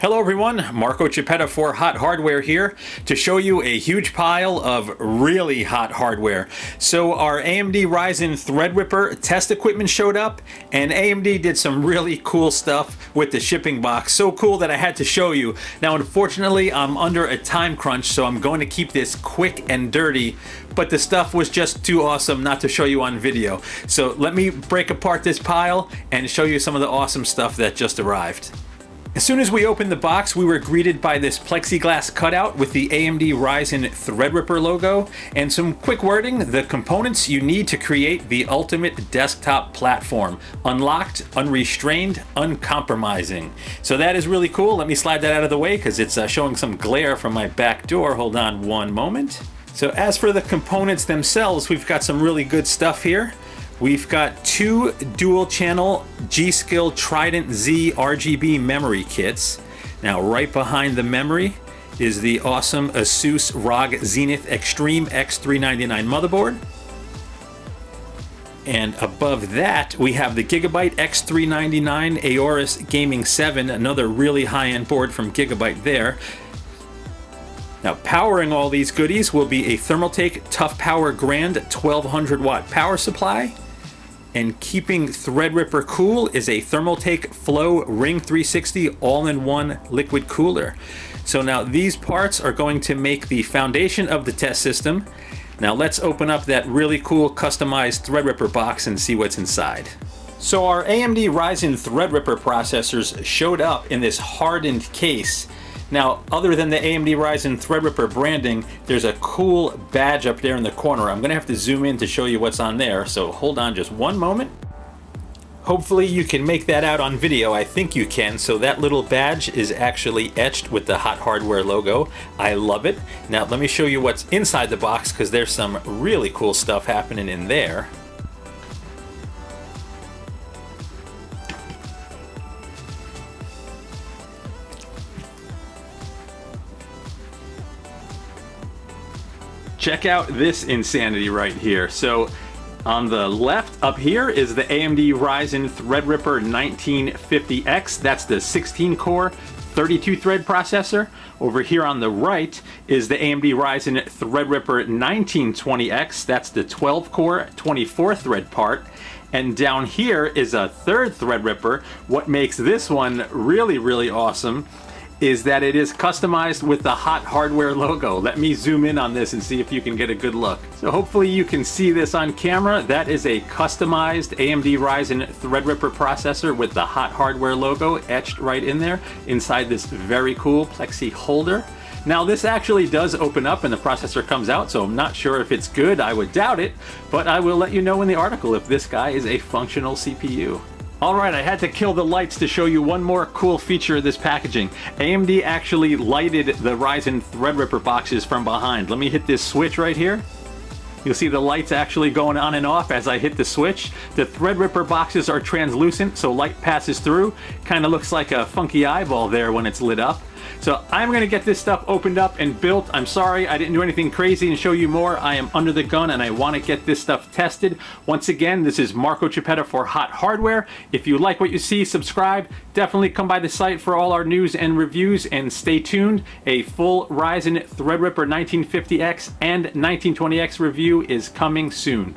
Hello everyone, Marco Chiappetta for Hot Hardware here to show you a huge pile of really hot hardware. So our AMD Ryzen Threadripper test equipment showed up, and AMD did some really cool stuff with the shipping box. So cool that I had to show you. Now unfortunately I'm under a time crunch, so I'm going to keep this quick and dirty, but the stuff was just too awesome not to show you on video. So let me break apart this pile and show you some of the awesome stuff that just arrived. As soon as we opened the box, we were greeted by this plexiglass cutout with the AMD Ryzen Threadripper logo and some quick wording: the components you need to create the ultimate desktop platform. Unlocked, unrestrained, uncompromising. So that is really cool. Let me slide that out of the way because it's showing some glare from my back door. Hold on one moment. So as for the components themselves, we've got some really good stuff here. We've got two dual-channel G.Skill Trident Z RGB memory kits. Now, right behind the memory is the awesome Asus ROG Zenith Extreme X399 motherboard. And above that, we have the Gigabyte X399 Aorus Gaming 7, another really high-end board from Gigabyte there. Now, powering all these goodies will be a Thermaltake Tough Power Grand 1200 watt power supply. And keeping Threadripper cool is a Thermaltake Flow Ring 360 all-in-one liquid cooler. So now these parts are going to make the foundation of the test system. Now let's open up that really cool customized Threadripper box and see what's inside. So our AMD Ryzen Threadripper processors showed up in this hardened case. Now, other than the AMD Ryzen Threadripper branding, there's a cool badge up there in the corner. I'm gonna have to zoom in to show you what's on there, so hold on just one moment. Hopefully you can make that out on video. I think you can. So that little badge is actually etched with the Hot Hardware logo. I love it. Now let me show you what's inside the box, because there's some really cool stuff happening in there. Check out this insanity right here. So on the left up here is the AMD Ryzen Threadripper 1950X. That's the 16-core, 32-thread processor. Over here on the right is the AMD Ryzen Threadripper 1920X. That's the 12-core, 24-thread part. And down here is a third Threadripper. What makes this one really, really awesome is that it is customized with the Hot Hardware logo. Let me zoom in on this and see if you can get a good look. So hopefully you can see this on camera. That is a customized AMD Ryzen Threadripper processor with the Hot Hardware logo etched right in there inside this very cool plexi holder. Now this actually does open up and the processor comes out, so I'm not sure if it's good. I would doubt it, but I will let you know in the article if this guy is a functional CPU. Alright, I had to kill the lights to show you one more cool feature of this packaging. AMD actually lighted the Ryzen Threadripper boxes from behind. Let me hit this switch right here. You'll see the lights actually going on and off as I hit the switch. The Threadripper boxes are translucent, so light passes through. Kind of looks like a funky eyeball there when it's lit up. So I'm going to get this stuff opened up and built. I'm sorry I didn't do anything crazy and show you more. I am under the gun and I want to get this stuff tested. Once again, this is Marco Chiappetta for Hot Hardware. If you like what you see, subscribe. Definitely come by the site for all our news and reviews, and stay tuned. A full Ryzen Threadripper 1950X and 1920X review is coming soon.